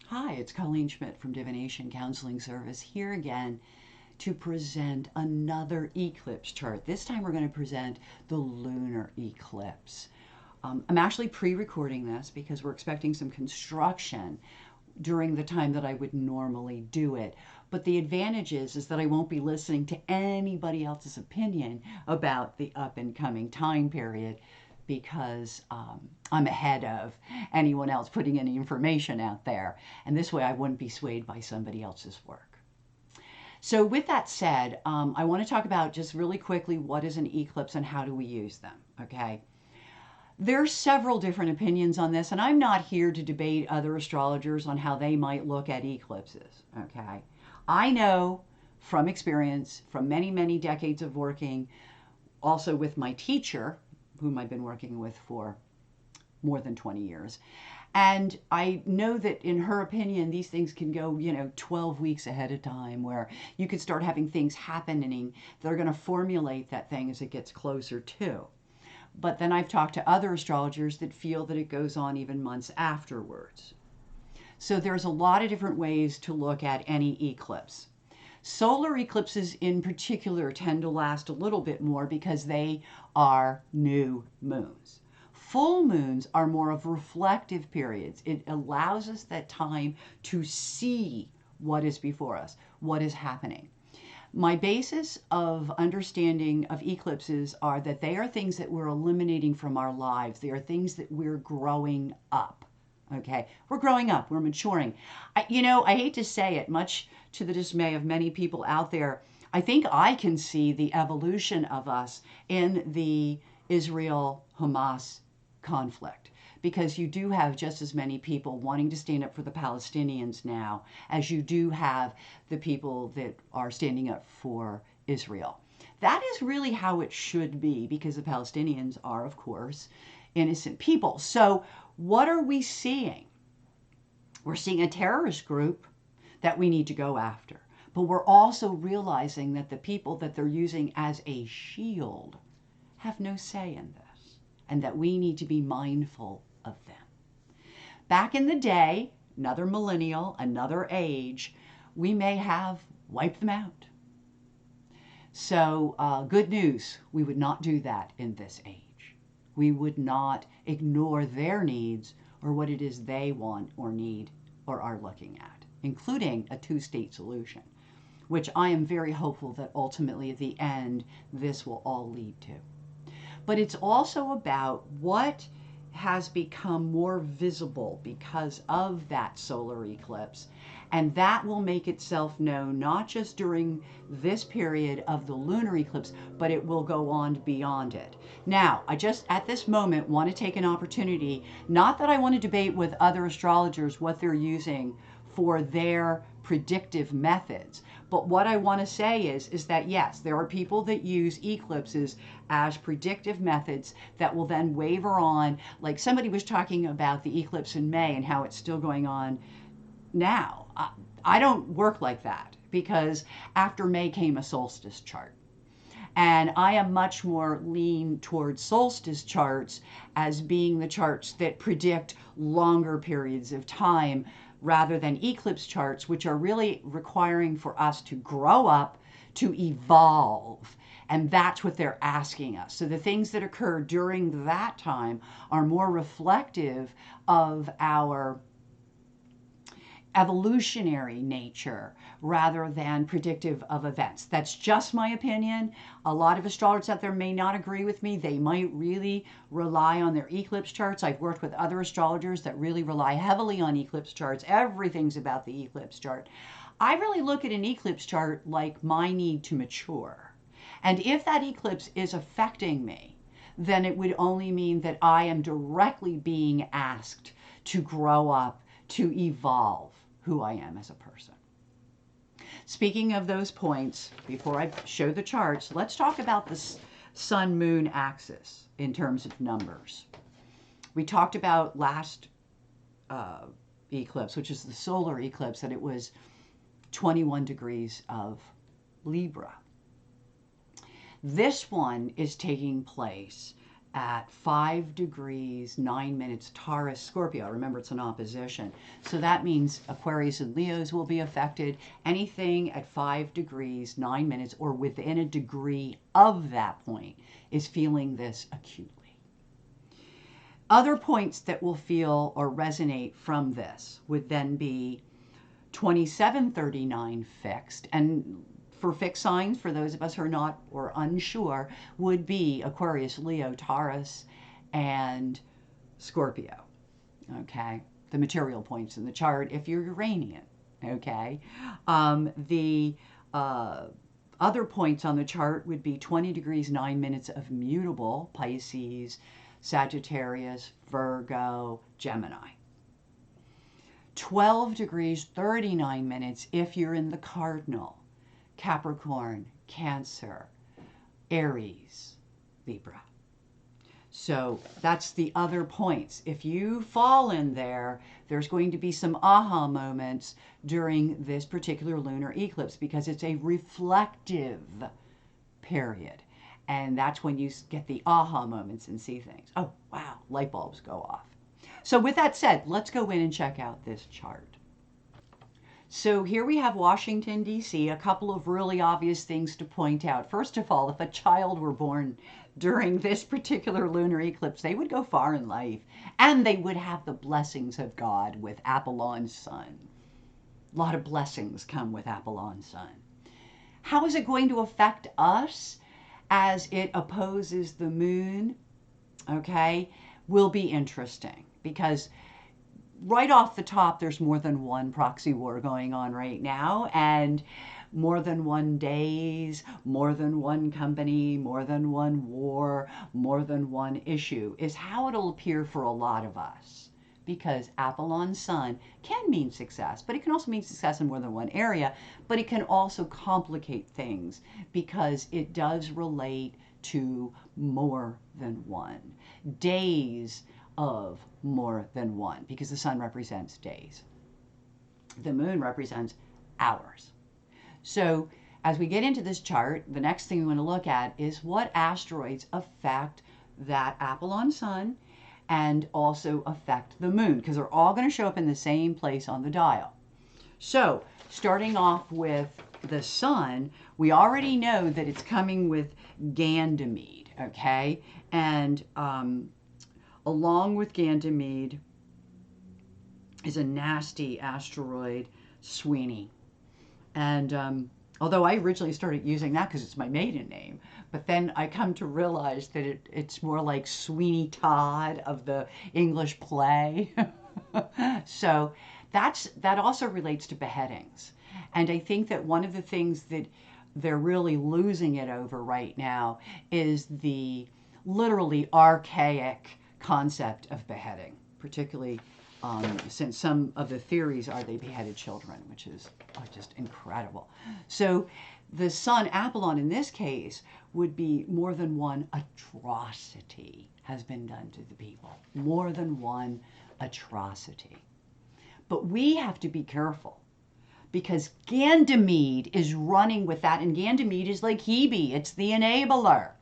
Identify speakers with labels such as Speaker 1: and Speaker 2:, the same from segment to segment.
Speaker 1: Hi, it's Colleen Schmidt from Divination Counseling Service here again to present another eclipse chart. This time we're going to present the lunar eclipse. I'm actually pre-recording this because we're expecting some construction during the time that I would normally do it. But the advantage is that I won't be listening to anybody else's opinion about the up and coming time period because I'm ahead of anyone else putting any information out there. And this way I wouldn't be swayed by somebody else's work. So with that said, I want to talk about just really quickly what is an eclipse and how do we use them, okay? There's several different opinions on this, and I'm not here to debate other astrologers on how they might look at eclipses, okay? I know from experience, from many, many decades of working, also with my teacher, whom I've been working with for more than 20 years. And I know that in her opinion, these things can go, 12 weeks ahead of time, where you could start having things happening that are going to formulate that thing as it gets closer to. But then I've talked to other astrologers that feel that it goes on even months afterwards. So there's a lot of different ways to look at any eclipse. Solar eclipses in particular tend to last a little bit more because they are new moons. Full moons are more of reflective periods. It allows us that time to see what is before us, what is happening. My basis of understanding of eclipses are that they are things that we're eliminating from our lives. They are things that we're growing up. Okay, we're growing up, we're maturing. I hate to say it, much to the dismay of many people out there. I think I can see the evolution of us in the Israel-Hamas conflict, because you do have just as many people wanting to stand up for the Palestinians now as you do have the people that are standing up for Israel. That is really how it should be, because the Palestinians are, of course, innocent people. So what are we seeing? We're seeing a terrorist group that we need to go after. But we're also realizing that the people that they're using as a shield have no say in this, and that we need to be mindful of them. Back in the day, another millennial, another age, we may have wiped them out. So good news, we would not do that in this age. We would not ignore their needs or what it is they want or need or are looking at, including a two-state solution, which I am very hopeful that ultimately at the end this will all lead to. But it's also about what has become more visible because of that solar eclipse. And that will make itself known not just during this period of the lunar eclipse, but it will go on beyond it. Now, I just at this moment want to take an opportunity, not that I want to debate with other astrologers what they're using for their predictive methods. But what I want to say is that yes, there are people that use eclipses as predictive methods that will then waver on. Like somebody was talking about the eclipse in May and how it's still going on now. I don't work like that, because after May came a solstice chart. And I am much more lean towards solstice charts as being the charts that predict longer periods of time, rather than eclipse charts, which are really requiring for us to grow up, to evolve. And that's what they're asking us. So the things that occur during that time are more reflective of our evolutionary nature rather than predictive of events. That's just my opinion. A lot of astrologers out there may not agree with me. They might really rely on their eclipse charts. I've worked with other astrologers that really rely heavily on eclipse charts. Everything's about the eclipse chart. I really look at an eclipse chart like my need to mature. And if that eclipse is affecting me, then it would only mean that I am directly being asked to grow up, to evolve who I am as a person. Speaking of those points, before I show the charts, let's talk about the sun-moon axis in terms of numbers. We talked about last eclipse, which is the solar eclipse, that it was 21 degrees of Libra. This one is taking place at 5 degrees 9 minutes Taurus Scorpio. Remember, it's an opposition. So that means Aquarius and Leos will be affected. Anything at 5 degrees 9 minutes or within a degree of that point is feeling this acutely. Other points that will feel or resonate from this would then be 2739 fixed. And for fixed signs, for those of us who are not or unsure, would be Aquarius, Leo, Taurus, and Scorpio. Okay, the material points in the chart if you're Uranian. Okay, the other points on the chart would be 20 degrees 9 minutes of mutable Pisces, Sagittarius, Virgo, Gemini. 12 degrees 39 minutes if you're in the cardinal, Capricorn, Cancer, Aries, Libra. So that's the other points. If you fall in there, there's going to be some aha moments during this particular lunar eclipse because it's a reflective period. And that's when you get the aha moments and see things. Oh, wow, light bulbs go off. So with that said, let's go in and check out this chart. So here we have Washington, D.C., a couple of really obvious things to point out. First of all, if a child were born during this particular lunar eclipse, they would go far in life, and they would have the blessings of God with Apollon's sun. A lot of blessings come with Apollon's sun. How is it going to affect us as it opposes the moon? Okay, will be interesting because right off the top, there's more than one proxy war going on right now, and more than one days, more than one company, more than one war, more than one issue is how it'll appear for a lot of us. Because Apollon's sun can mean success, but it can also mean success in more than one area, but it can also complicate things because it does relate to more than one. Days of more than one, because the sun represents days. The moon represents hours. So as we get into this chart, the next thing we want to look at is what asteroids affect that Apollon sun and also affect the moon, because they're all going to show up in the same place on the dial. So starting off with the sun, we already know that it's coming with Ganymede, okay? And along with Ganymede is a nasty asteroid, Sweeney. And although I originally started using that because it's my maiden name, but then I come to realize that it's more like Sweeney Todd of the English play. So that also relates to beheadings. And I think that one of the things that they're really losing it over right now is the literally archaic concept of beheading, particularly since some of the theories are they beheaded children, which is just incredible. So the sun, Apollon in this case, would be more than one atrocity has been done to the people. More than one atrocity. But we have to be careful because Ganymede is running with that, and Ganymede is like Hebe. It's the enabler.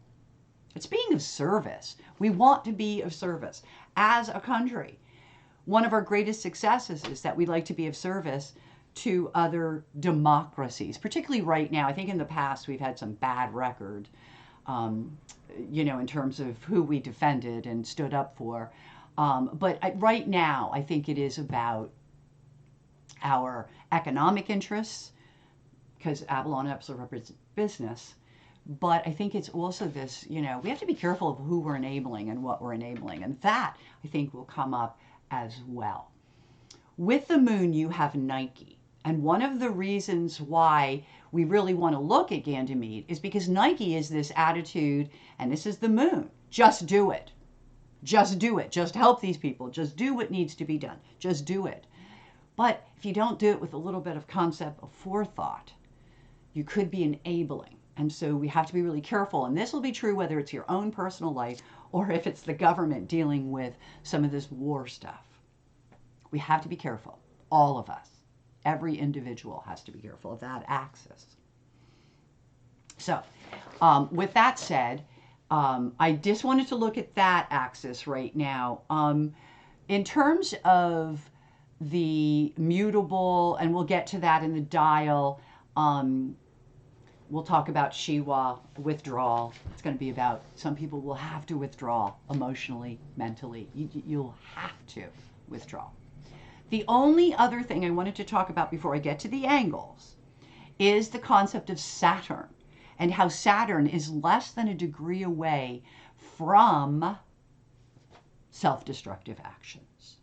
Speaker 1: It's being of service. We want to be of service as a country. One of our greatest successes is that we like to be of service to other democracies, particularly right now. I think in the past we've had some bad record, in terms of who we defended and stood up for. But right now, I think it is about our economic interests, because Avalon also represents business. But I think it's also this, we have to be careful of who we're enabling and what we're enabling. And that, I think, will come up as well. With the moon, you have Nike. And one of the reasons why we really want to look at Ganymede is because Nike is this attitude, and this is the moon. Just do it. Just do it. Just help these people. Just do what needs to be done. Just do it. But if you don't do it with a little bit of concept of forethought, you could be enabling. And so we have to be really careful. And this will be true whether it's your own personal life or if it's the government dealing with some of this war stuff. We have to be careful. All of us. Every individual has to be careful of that axis. So with that said, I just wanted to look at that axis right now. In terms of the mutable, and we'll get to that in the dial, we'll talk about Shiwa, withdrawal. It's going to be about some people will have to withdraw emotionally, mentally. You'll have to withdraw. The only other thing I wanted to talk about before I get to the angles is the concept of Saturn and how Saturn is less than a degree away from self-destructive actions.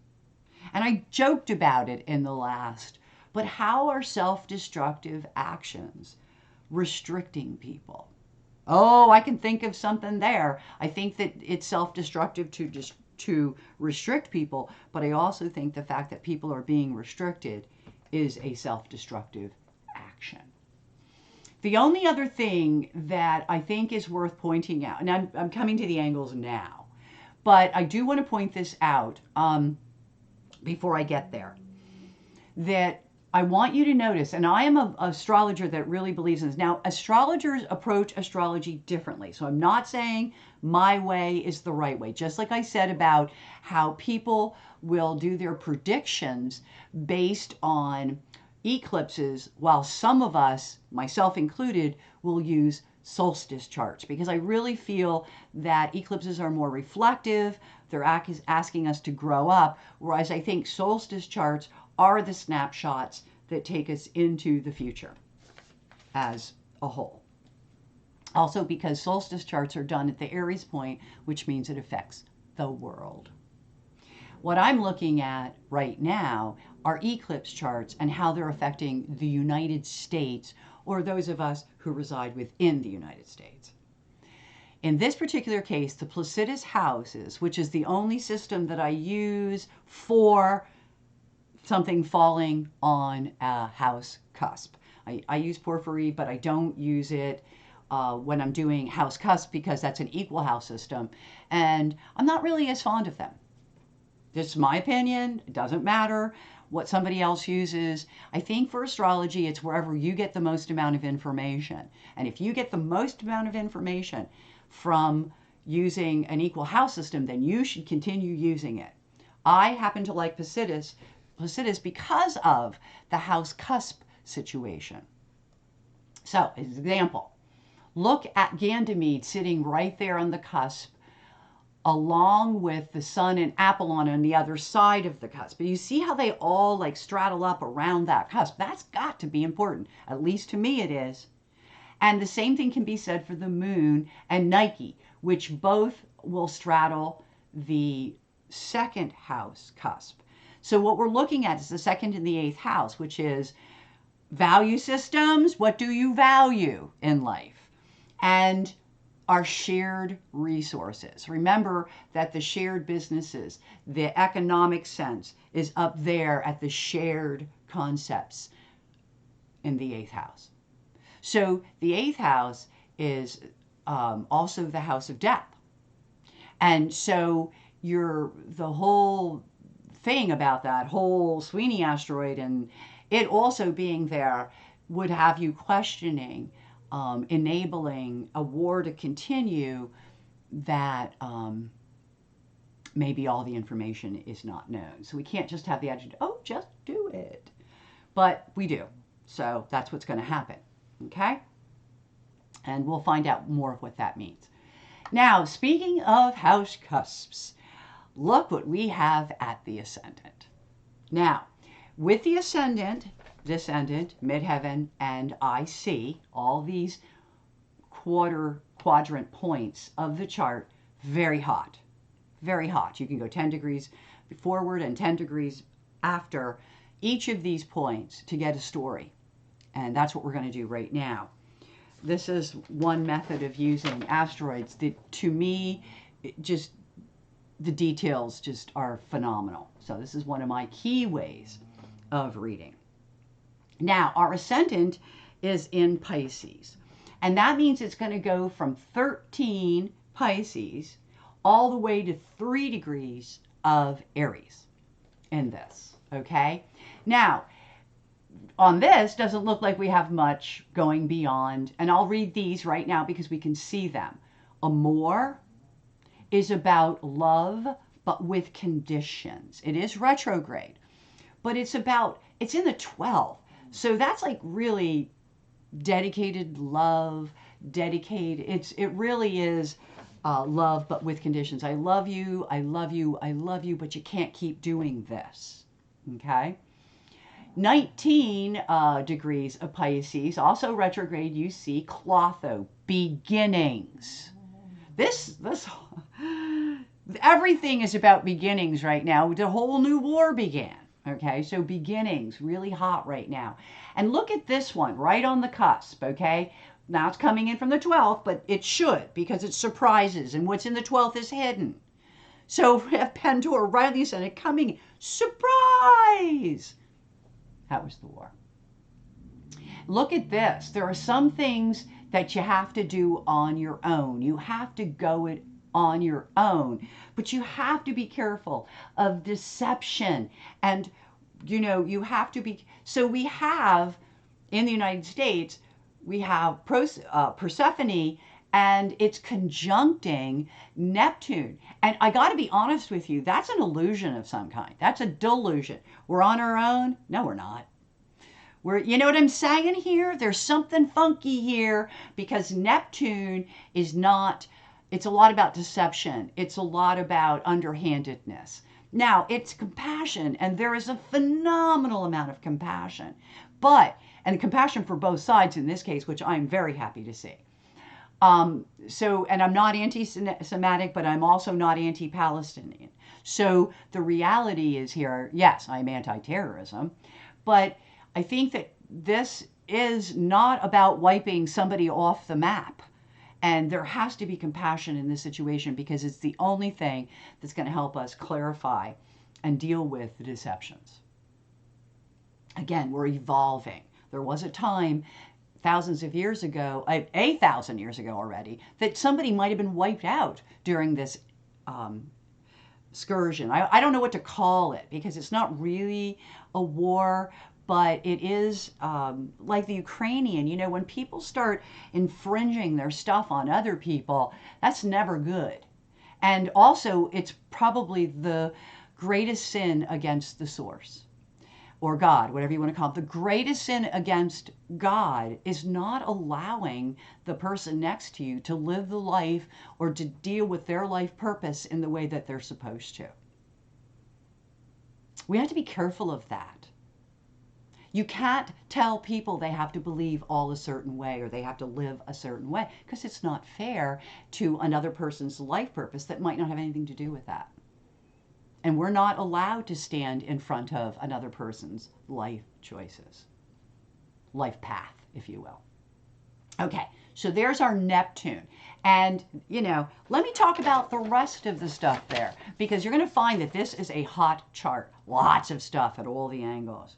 Speaker 1: And I joked about it in the last, but how are self-destructive actions restricting people? Oh, I can think of something there. I think that it's self-destructive to restrict people, but I also think the fact that people are being restricted is a self-destructive action. The only other thing that I think is worth pointing out, and I'm coming to the angles now, but I do want to point this out before I get there, that I want you to notice, and I am an astrologer that really believes in this. Now, astrologers approach astrology differently. So I'm not saying my way is the right way. Just like I said about how people will do their predictions based on eclipses, while some of us, myself included, will use solstice charts, because I really feel that eclipses are more reflective. They're asking us to grow up, whereas I think solstice charts are the snapshots that take us into the future as a whole. Also, because solstice charts are done at the Aries Point, which means it affects the world. What I'm looking at right now are eclipse charts and how they're affecting the United States, or those of us who reside within the United States. In this particular case, the Placidus houses, which is the only system that I use for something falling on a house cusp. I use porphyry, but I don't use it when I'm doing house cusp, because that's an equal house system, and I'm not really as fond of them. This is my opinion. It doesn't matter what somebody else uses. I think for astrology, it's wherever you get the most amount of information. And if you get the most amount of information from using an equal house system, then you should continue using it. I happen to like Placidus because of the house cusp situation. So, as an example, look at Ganymede sitting right there on the cusp, along with the sun and Apollon on the other side of the cusp. But you see how they all like straddle up around that cusp. That's got to be important. At least to me it is. And the same thing can be said for the moon and Nike, which both will straddle the second house cusp. So what we're looking at is the second and the eighth house, which is value systems. What do you value in life? And our shared resources. Remember that the shared businesses, the economic sense, is up there at the shared concepts in the eighth house. So the eighth house is also the house of death. And so the whole thing about that whole Sweeney asteroid and it also being there would have you questioning, enabling a war to continue that maybe all the information is not known. So we can't just have the attitude, oh, just do it. But we do. So that's what's going to happen. Okay? And we'll find out more of what that means. Now, speaking of house cusps, look what we have at the ascendant. Now, with the ascendant, descendant, midheaven, and IC, all these quadrant points of the chart, very hot. Very hot. You can go 10 degrees forward and 10 degrees after each of these points to get a story. And that's what we're going to do right now. This is one method of using asteroids that, to me, just the details just are phenomenal. So this is one of my key ways of reading. Now, our ascendant is in Pisces. And that means it's going to go from 13 Pisces all the way to 3 degrees of Aries in this. Okay? Now, on this, doesn't look like we have much going beyond, and I'll read these right now because we can see them. Amor is about love, but with conditions. It is retrograde, but it's in the 12th. So that's like really dedicated love, dedicated. It really is love, but with conditions. I love you, I love you, I love you, but you can't keep doing this. Okay? 19 degrees of Pisces, also retrograde, you see Clotho, beginnings. This, everything is about beginnings right now. The whole new war began. Okay, so beginnings, really hot right now. And look at this one, right on the cusp, okay? Now it's coming in from the 12th, but it should, because it's surprises, and what's in the 12th is hidden. So we have Pandora right on the ascendant coming, surprise! That was the war. Look at this. There are some things that you have to do on your own. You have to go it on your own, but you have to be careful of deception. And, you have to be. So we have, in the United States, we have Persephone, and it's conjuncting Neptune. And I got to be honest with you, that's an illusion of some kind. That's a delusion. We're on our own? No, we're not. You know what I'm saying here? There's something funky here, because Neptune is not, it's a lot about deception. It's a lot about underhandedness. Now, it's compassion, and there is a phenomenal amount of compassion, and compassion for both sides in this case, which I'm very happy to see. And I'm not anti-Semitic, but I'm also not anti-Palestinian. So the reality is here, yes, I'm anti-terrorism, but I think that this is not about wiping somebody off the map. And there has to be compassion in this situation, because it's the only thing that's going to help us clarify and deal with the deceptions. Again, we're evolving. There was a time thousands of years ago, 1,000 years ago already, that somebody might have been wiped out during this excursion. I don't know what to call it, because it's not really a war, but it is like the Ukrainian. When people start infringing their stuff on other people, that's never good. And also, it's probably the greatest sin against the source, or God, whatever you want to call it. The greatest sin against God is not allowing the person next to you to live the life or to deal with their life purpose in the way that they're supposed to. We have to be careful of that. You can't tell people they have to believe all a certain way, or they have to live a certain way, because it's not fair to another person's life purpose that might not have anything to do with that. And we're not allowed to stand in front of another person's life choices, life path, if you will. Okay, so there's our Neptune. And, let me talk about the rest of the stuff there, because you're going to find that this is a hot chart. Lots of stuff at all the angles.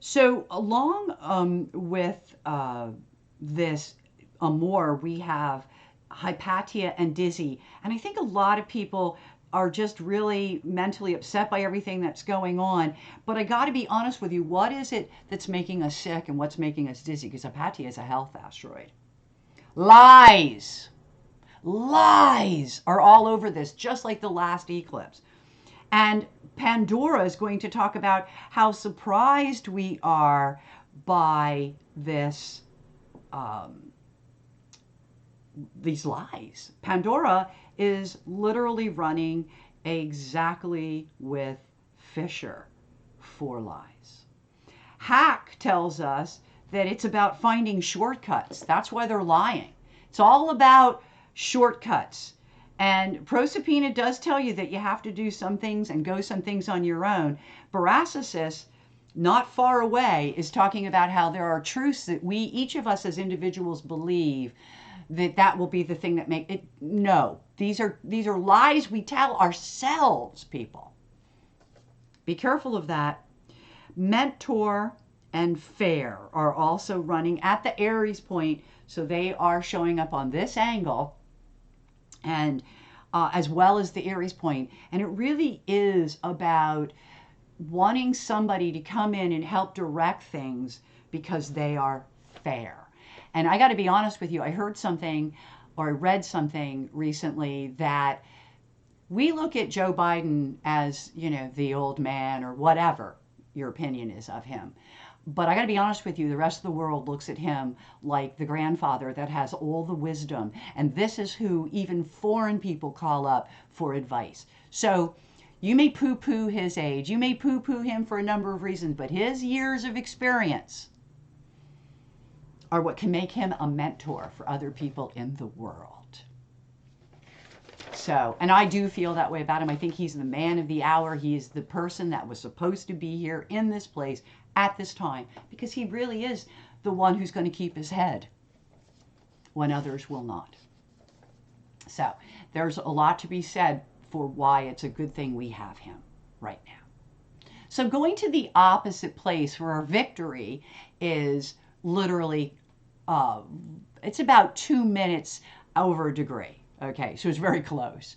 Speaker 1: So along with this Amor, we have Hypatia and Dizzy. And I think a lot of people are just really mentally upset by everything that's going on. But I got to be honest with you, what is it that's making us sick and what's making us dizzy? Because Hypatia is a health asteroid. Lies. Lies are all over this, just like the last eclipse. And Pandora is going to talk about how surprised we are by this, these lies. Pandora is literally running exactly with Fisher for lies. Hack tells us that it's about finding shortcuts. That's why they're lying. It's all about shortcuts. And Proserpina does tell you that you have to do some things and go some things on your own. Barasasis, not far away, is talking about how there are truths that each of us as individuals believe that will be the thing that make it. No, these are lies we tell ourselves, people. Be careful of that. Mentor and Fair are also running at the Aries point, so they are showing up on this angle, and as well as the Aries point. And it really is about wanting somebody to come in and help direct things because they are fair. And I got to be honest with you, I heard something or I read something recently that we look at Joe Biden as, the old man or whatever your opinion is of him. But I got to be honest with you, the rest of the world looks at him like the grandfather that has all the wisdom. And this is who even foreign people call up for advice. So you may poo poo his age, you may poo poo him for a number of reasons, but his years of experience are what can make him a mentor for other people in the world. So, and I do feel that way about him. I think he's the man of the hour. He is the person that was supposed to be here in this place at this time, because he really is the one who's going to keep his head when others will not. So there's a lot to be said for why it's a good thing we have him right now. So going to the opposite place where our victory is literally, it's about 2 minutes over a degree. Okay, so it's very close.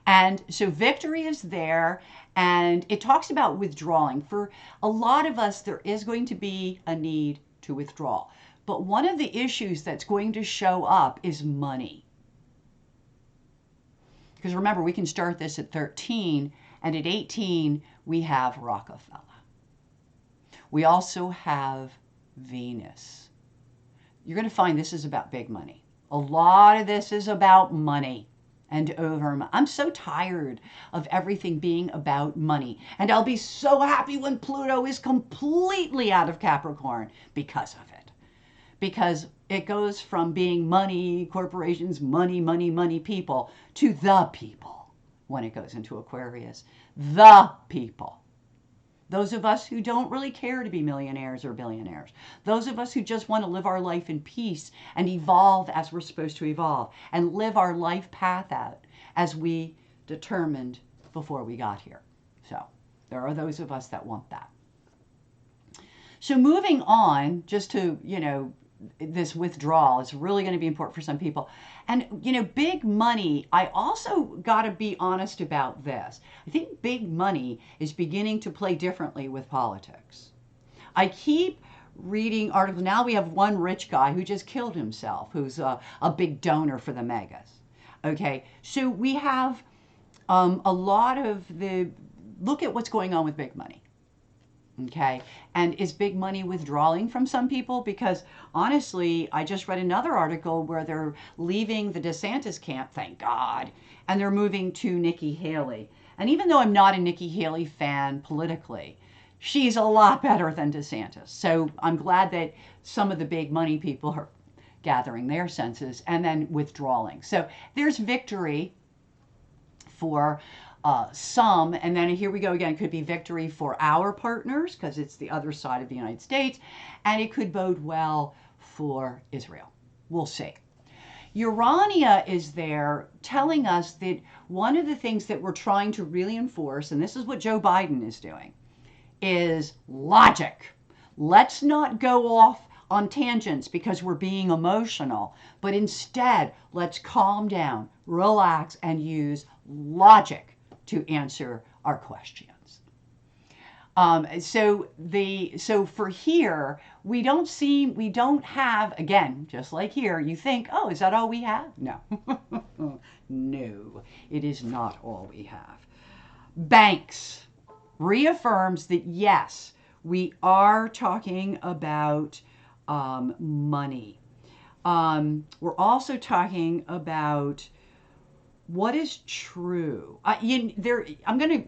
Speaker 1: And so victory is there, and it talks about withdrawing. For a lot of us, there is going to be a need to withdraw. But one of the issues that's going to show up is money. Because remember, we can start this at 13, and at 18, we have Rockefeller. We also have Venus. You're going to find this is about big money. A lot of this is about money and over. I'm so tired of everything being about money. And I'll be so happy when Pluto is completely out of Capricorn because of it. Because it goes from being money, corporations, money, people, to the people when it goes into Aquarius. The people. Those of us who don't really care to be millionaires or billionaires. Those of us who just want to live our life in peace and evolve as we're supposed to evolve and live our life path out as we determined before we got here. So there are those of us that want that. So moving on, just to, this withdrawal is really going to be important for some people. And, big money, I also got to be honest about this. I think big money is beginning to play differently with politics. I keep reading articles. Now we have one rich guy who just killed himself, who's a big donor for the megas. Okay, so we have a lot of look at what's going on with big money. Okay, and is big money withdrawing from some people? Because honestly, I just read another article where they're leaving the DeSantis camp, thank God, and they're moving to Nikki Haley. And even though I'm not a Nikki Haley fan politically, she's a lot better than DeSantis. So I'm glad that some of the big money people are gathering their senses and then withdrawing. So there's victory for some, and then here we go again, it could be victory for our partners because it's the other side of the United States, and it could bode well for Israel. We'll see. Urania is there telling us that one of the things that we're trying to really enforce, and this is what Joe Biden is doing, is logic. Let's not go off on tangents because we're being emotional, but instead let's calm down, relax, and use logic to answer our questions. So for here, we don't have, again, just like here, you think, oh, is that all we have? No. No, it is not all we have. Banks reaffirms that yes, we are talking about money. We're also talking about what is true. I'm going to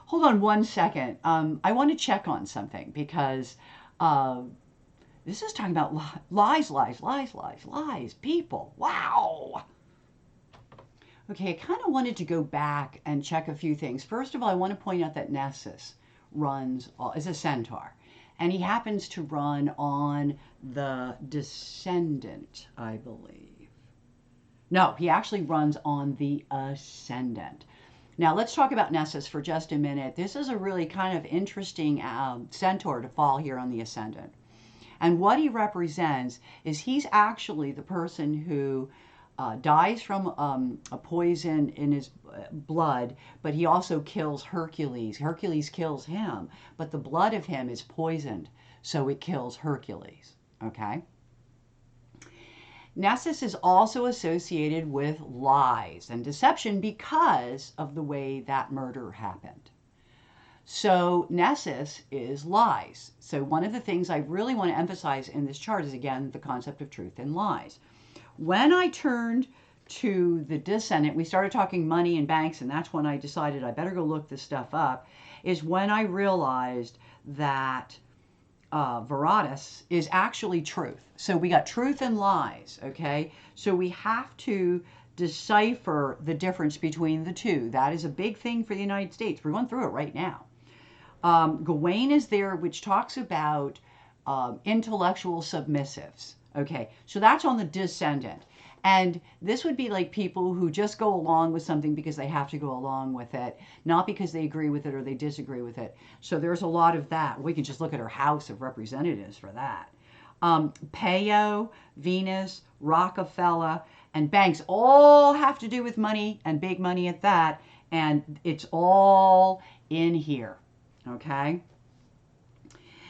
Speaker 1: hold on one second. I want to check on something because this is talking about lies, people. Wow. Okay, I kind of wanted to go back and check a few things. First of all, I want to point out that Nessus is a centaur, and he happens to run on the descendant, I believe. No, he actually runs on the ascendant. Now, let's talk about Nessus for just a minute. This is a really kind of interesting centaur to fall here on the ascendant. And what he represents is he's actually the person who dies from a poison in his blood, but he also kills Hercules. Hercules kills him, but the blood of him is poisoned, so it kills Hercules. Okay? Nessus is also associated with lies and deception because of the way that murder happened. So Nessus is lies. So one of the things I really want to emphasize in this chart is, again, the concept of truth and lies. When I turned to the descendant, we started talking money and banks, and that's when I decided I better go look this stuff up, is when I realized that Veratus is actually truth. So we got truth and lies, okay? So we have to decipher the difference between the two. That is a big thing for the United States. We're going through it right now. Gawain is there, which talks about intellectual submissives. Okay, so that's on the descendant. And this would be like people who just go along with something because they have to go along with it, not because they agree with it or they disagree with it. So there's a lot of that. We can just look at our House of Representatives for that. Peo, Venus, Rockefeller, and banks all have to do with money and big money at that. And it's all in here. Okay.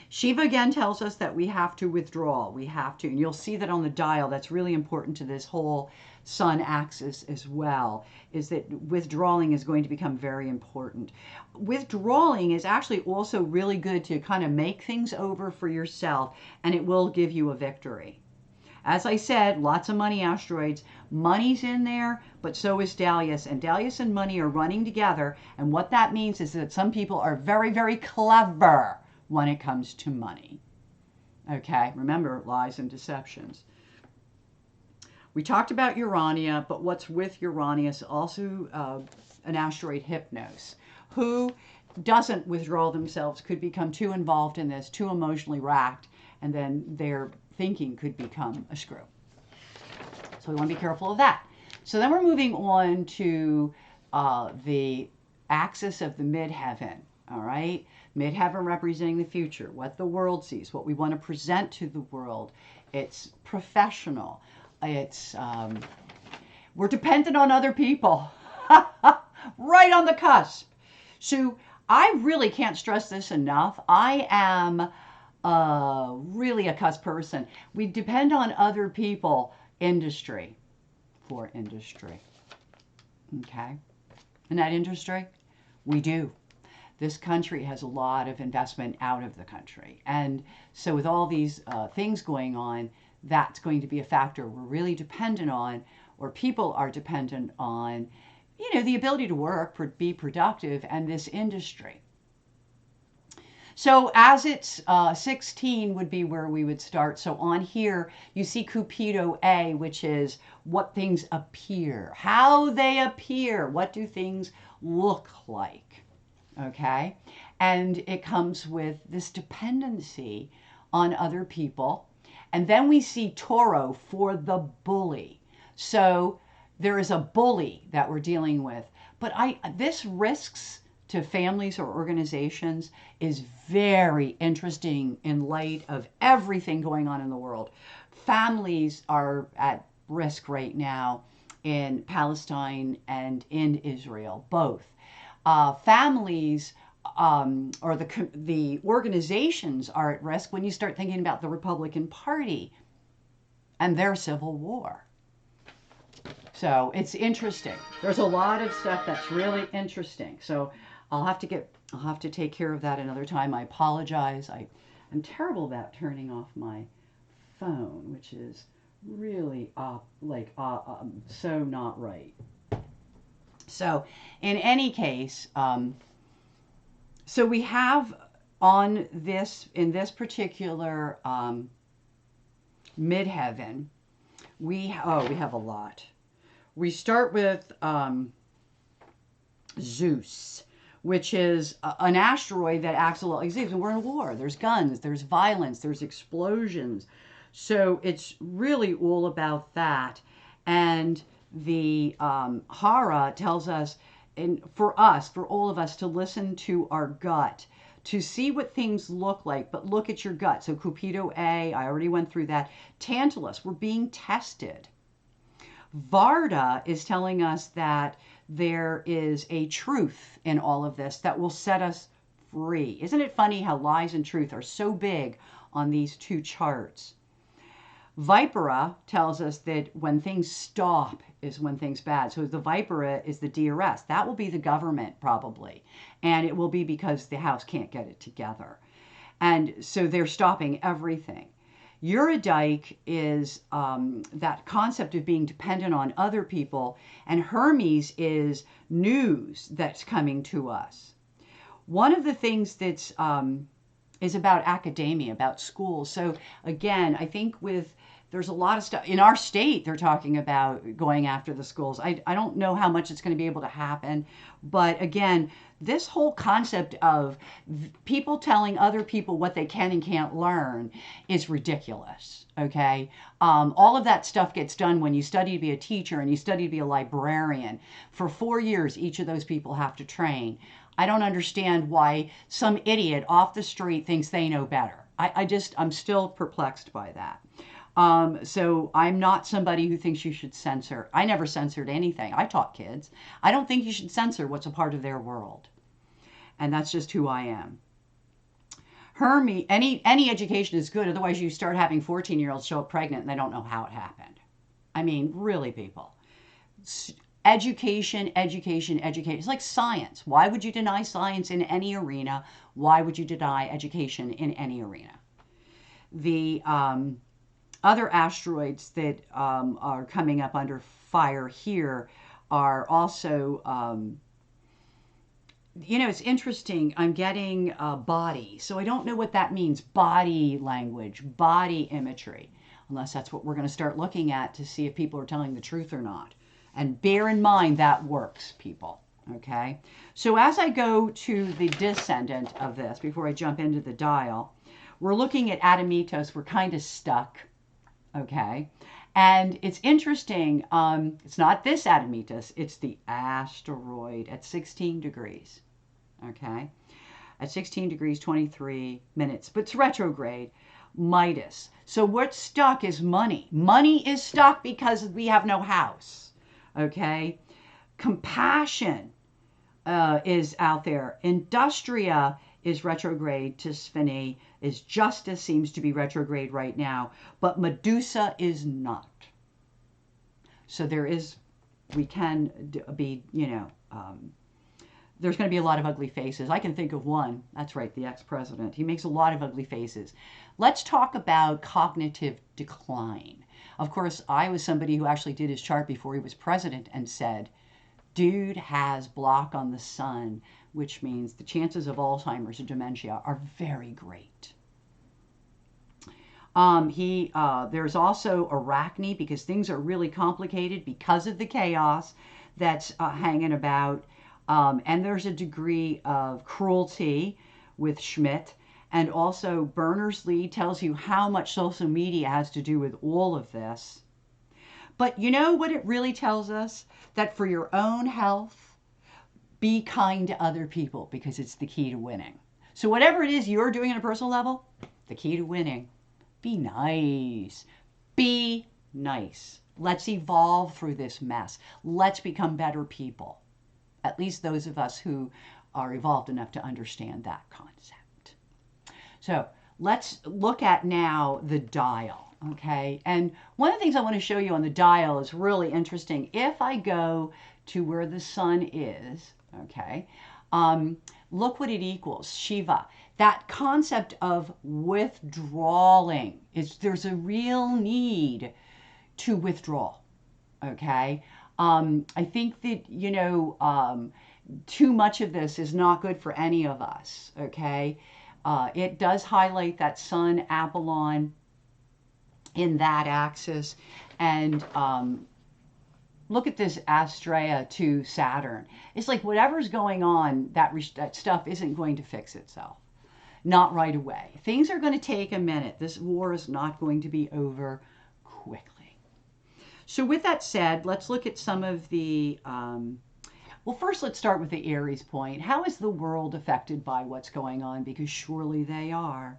Speaker 1: Shiva again tells us that we have to withdraw. We have to, and you'll see that on the dial. That's really important to this whole sun axis as well, is that withdrawing is going to become very important. Withdrawing is actually also really good to kind of make things over for yourself, and it will give you a victory. As I said, lots of money asteroids. Money's in there, but so is Dalius. And Dalius and money are running together. And what that means is that some people are very, very clever when it comes to money. Okay, remember, lies and deceptions. We talked about Urania, but what's with Urania is also an asteroid, Hypnos, who doesn't withdraw themselves, could become too involved in this, too emotionally racked, and then their thinking could become a screw. So we want to be careful of that. So then we're moving on to the axis of the midheaven. All right, midheaven representing the future, what the world sees, what we want to present to the world. It's professional. It's we're dependent on other people, right on the cusp. So I really can't stress this enough. I am really a cusp person. We depend on other people, industry, for industry. Okay, in that industry, we do. This country has a lot of investment out of the country. And so with all these things going on, that's going to be a factor we're really dependent on, or people are dependent on, you know, the ability to work, be productive, and this industry. So as it's 16 would be where we would start. So on here, you see Cedo A, which is what things appear, how they appear, what do things look like, okay? And it comes with this dependency on other people. And then we see Toro for the bully. So there is a bully that we're dealing with. But this risks to families or organizations is very interesting in light of everything going on in the world. Families are at risk right now in Palestine and in Israel, both. Families or the organizations are at risk when you start thinking about the Republican Party and their civil war. So it's interesting. There's a lot of stuff that's really interesting. So I'll have to take care of that another time. I apologize. I'm terrible about turning off my phone, which is really so not right. So in any case, so we have on this, in this particular midheaven, we have a lot. We start with Zeus, which is an asteroid that acts a lot like Zeus. And we're in a war. There's guns, there's violence, there's explosions. So it's really all about that. And the Hara tells us, for all of us, to listen to our gut, to see what things look like, but look at your gut. So Cedo A, I already went through that. Tantalus, we're being tested. Varda is telling us that there is a truth in all of this that will set us free. Isn't it funny how lies and truth are so big on these two charts? Vipera tells us that when things stop is when things bad. So the Vipera is the DRS. That will be the government probably. And it will be because the House can't get it together. And so they're stopping everything. Eurydyke is that concept of being dependent on other people. And Hermes is news that's coming to us. One of the things that's is about academia, about schools. So again, I think there's a lot of stuff in our state. They're talking about going after the schools. I don't know how much it's going to be able to happen, but again, this whole concept of people telling other people what they can and can't learn is ridiculous. Okay, all of that stuff gets done when you study to be a teacher and you study to be a librarian. For 4 years, each of those people have to train. I don't understand why some idiot off the street thinks they know better. I'm still perplexed by that. So I'm not somebody who thinks you should censor. I never censored anything. I taught kids. I don't think you should censor what's a part of their world. And that's just who I am. Hermes, any education is good. Otherwise, you start having 14-year-olds show up pregnant and they don't know how it happened. I mean, really, people. Education, education, education. It's like science. Why would you deny science in any arena? Why would you deny education in any arena? The other asteroids that are coming up under fire here are also, it's interesting. I'm getting body. So I don't know what that means. Body language, body imagery, unless that's what we're going to start looking at to see if people are telling the truth or not. And bear in mind that works, people. Okay. So as I go to the descendant of this, before I jump into the dial, we're looking at Adamitos. We're kind of stuck. Okay. And it's interesting. It's not this Adamitos. It's the asteroid at 16 degrees. Okay. At 16 degrees, 23 minutes. But it's retrograde. Midas. So what's stuck is money. Money is stuck because we have no house. Okay, compassion is out there. Industria is retrograde to Sphene. Is justice seems to be retrograde right now, but Medusa is not. So we can be, there's going to be a lot of ugly faces. I can think of one. That's right, the ex-president. He makes a lot of ugly faces. Let's talk about cognitive decline. Of course, I was somebody who actually did his chart before he was president and said, dude has block on the sun, which means the chances of Alzheimer's or dementia are very great. There's also Arachne, because things are really complicated because of the chaos that's hanging about. And there's a degree of cruelty with Schmidt. And also Berners-Lee tells you how much social media has to do with all of this. But you know what it really tells us? That for your own health, be kind to other people, because it's the key to winning. So whatever it is you're doing on a personal level, the key to winning, be nice. Be nice. Let's evolve through this mess. Let's become better people. At least those of us who are evolved enough to understand that concept. So let's look at now the dial, okay? And one of the things I want to show you on the dial is really interesting. If I go to where the sun is, okay, look what it equals, Shiva. That concept of withdrawing, there's a real need to withdraw, okay? I think that, too much of this is not good for any of us, okay? It does highlight that Sun Apollon in that axis. And look at this Astrea to Saturn. It's like whatever's going on, that stuff isn't going to fix itself. Not right away. Things are going to take a minute. This war is not going to be over quickly. So with that said, let's look at some of the... well, first, let's start with the Aries point. How is the world affected by what's going on? Because surely they are.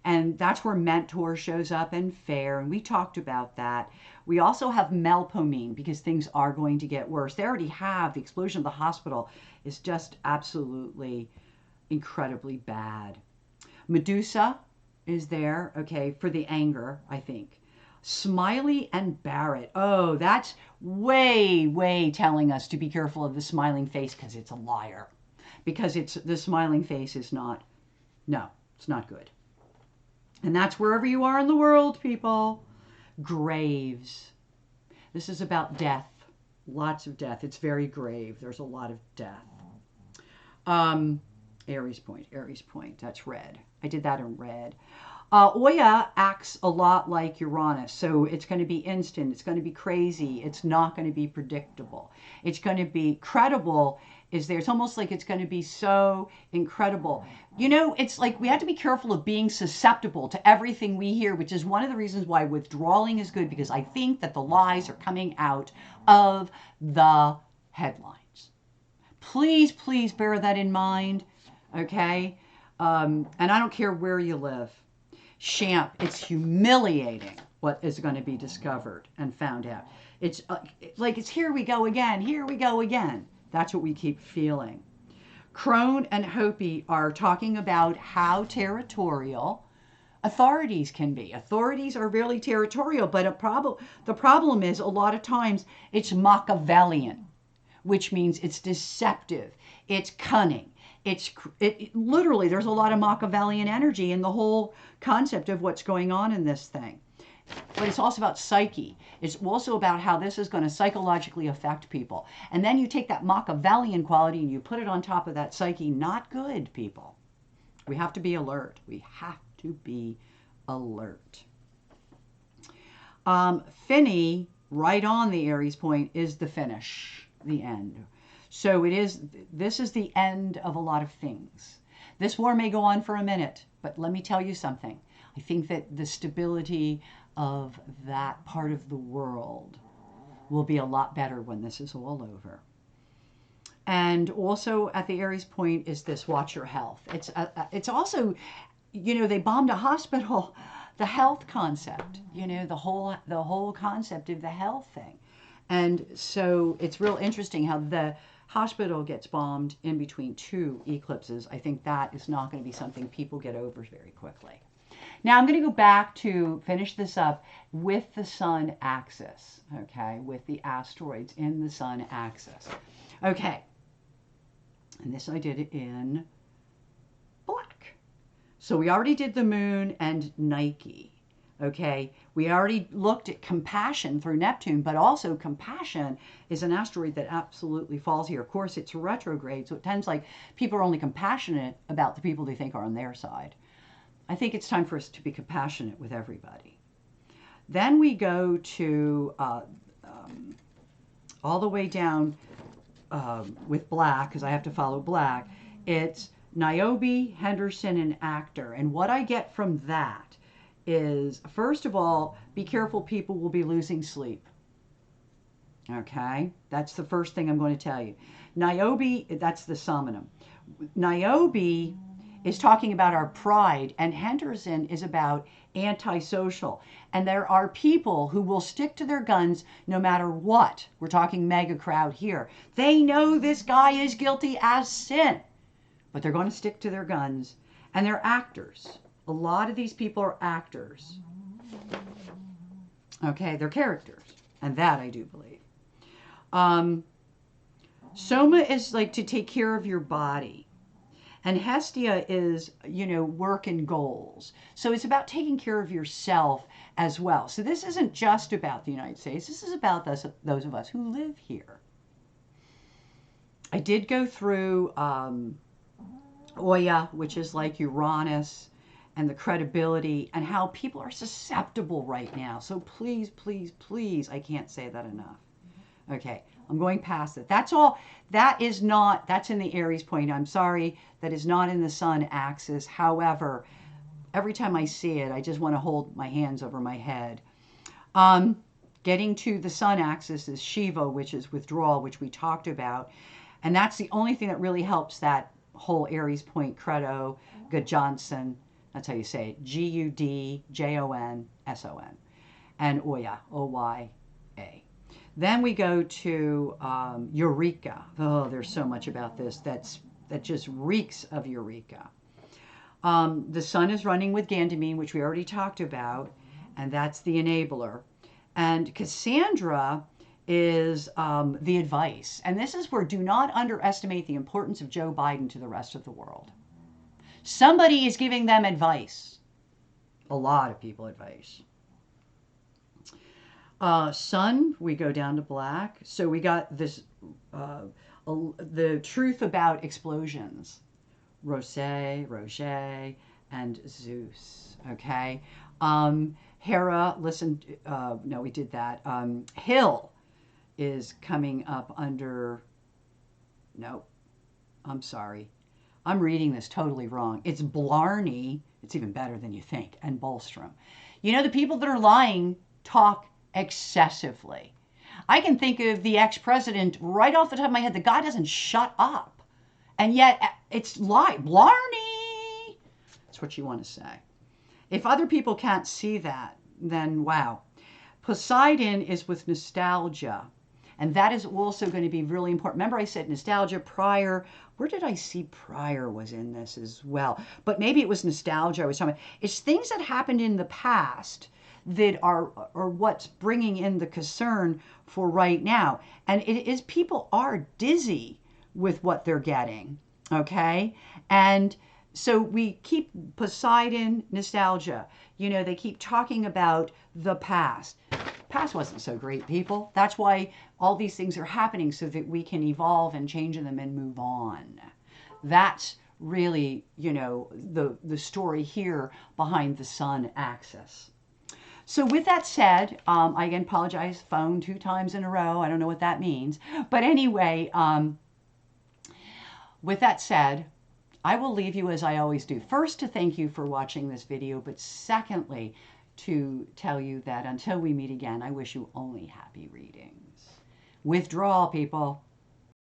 Speaker 1: And that's where Mentor shows up and Fair, and we talked about that. We also have Melpomene, because things are going to get worse. They already have. The explosion of the hospital is just absolutely incredibly bad. Medusa is there, okay, for the anger, I think. Smiley and Barrett. Oh, that's way, way telling us to be careful of the smiling face because it's a liar. Because the smiling face is not, no, it's not good. And that's wherever you are in the world, people. Graves. This is about death. Lots of death. It's very grave. There's a lot of death. Aries Point. That's red. I did that in red. Oya acts a lot like Uranus, so it's going to be instant, it's going to be crazy, it's not going to be predictable. It's going to be credible is there. It's almost like it's going to be so incredible. You know, it's like we have to be careful of being susceptible to everything we hear, which is one of the reasons why withdrawing is good, because I think that the lies are coming out of the headlines. Please, please bear that in mind, okay? And I don't care where you live. Champ, it's humiliating what is going to be discovered and found out. It's like it's here we go again, here we go again. That's what we keep feeling. Crone and Hopi are talking about how territorial authorities can be. Authorities are really territorial, but the problem is a lot of times it's Machiavellian, which means it's deceptive, it's cunning. It literally, there's a lot of Machiavellian energy in the whole concept of what's going on in this thing. But it's also about psyche. It's also about how this is going to psychologically affect people. And then you take that Machiavellian quality and you put it on top of that psyche. Not good, people. We have to be alert. We have to be alert. Finny, right on the Aries point, is the finish, the end. So this is the end of a lot of things. This war may go on for a minute, but let me tell you something. I think that the stability of that part of the world will be a lot better when this is all over. And also at the Aries point is this: watch your health. It's also, you know, they bombed a hospital. The health concept, you know, the whole concept of the health thing. And so it's real interesting how the hospital gets bombed in between two eclipses. I think that is not going to be something people get over very quickly. Now I'm going to go back to finish this up with the sun axis, okay, with the asteroids in the sun axis. Okay, and this I did in black. So we already did the moon and Nike. Okay, we already looked at compassion through Neptune, but also compassion is an asteroid that absolutely falls here. Of course, it's retrograde, so it tends like people are only compassionate about the people they think are on their side. I think it's time for us to be compassionate with everybody. Then we go to all the way down with black, because I have to follow black. It's Niobe, Henderson, and Actor. And what I get from that is, first of all, be careful, people will be losing sleep. Okay, that's the first thing I'm going to tell you. Niobe, that's the Samanum. Niobe is talking about our pride, and Henderson is about antisocial. And there are people who will stick to their guns no matter what. We're talking mega crowd here. They know this guy is guilty as sin, but they're going to stick to their guns, and they're actors. A lot of these people are actors. Okay, they're characters, and that I do believe. Soma is like to take care of your body. And Hestia is, you know, work and goals. So it's about taking care of yourself as well. So this isn't just about the United States. This is about those of us who live here. I did go through Oya, which is like Uranus, and the credibility, and how people are susceptible right now. So please, please, please, I can't say that enough. Okay, I'm going past it. That's all. That is not, that's in the Aries point. I'm sorry, that is not in the sun axis. However, every time I see it, I just want to hold my hands over my head. Getting to the sun axis is Shiva, which is withdrawal, which we talked about. And that's the only thing that really helps that whole Aries point credo, Gudjonson. That's how you say it. Gudjonson. And Oya, O-Y-A. Then we go to Eureka. Oh, there's so much about this that just reeks of Eureka. The sun is running with Gandamine, which we already talked about. and that's the enabler. And Cassandra is the advice. And this is where do not underestimate the importance of Joe Biden to the rest of the world. Somebody is giving them advice. A lot of people advice. Sun, we go down to black. So we got this, the truth about explosions. Roger, and Zeus. Okay. Hera, listen, no, we did that. Hill is coming up under, no, I'm sorry. I'm reading this totally wrong. It's Blarney. It's even better than you think. And Bolstrom. You know, the people that are lying talk excessively. I can think of the ex-president right off the top of my head. The guy doesn't shut up. And yet it's lie. Blarney. That's what you want to say. If other people can't see that, then wow. Poseidon is with nostalgia. And that is also going to be really important. Remember I said nostalgia prior. Where did I see prior was in this as well? But maybe it was nostalgia I was talking about. It's things that happened in the past that are what's bringing in the concern for right now. And it is people are dizzy with what they're getting. Okay? And so we keep Poseidon, nostalgia. You know, they keep talking about the past. Past wasn't so great, people. That's why all these things are happening so that we can evolve and change them and move on. That's really, you know, the story here behind the sun axis. So with that said, I again apologize, phone 2 times in a row. I don't know what that means. But anyway, with that said, I will leave you as I always do. First, to thank you for watching this video, but secondly, to tell you that until we meet again, I wish you only happy readings. Withdrawal, people.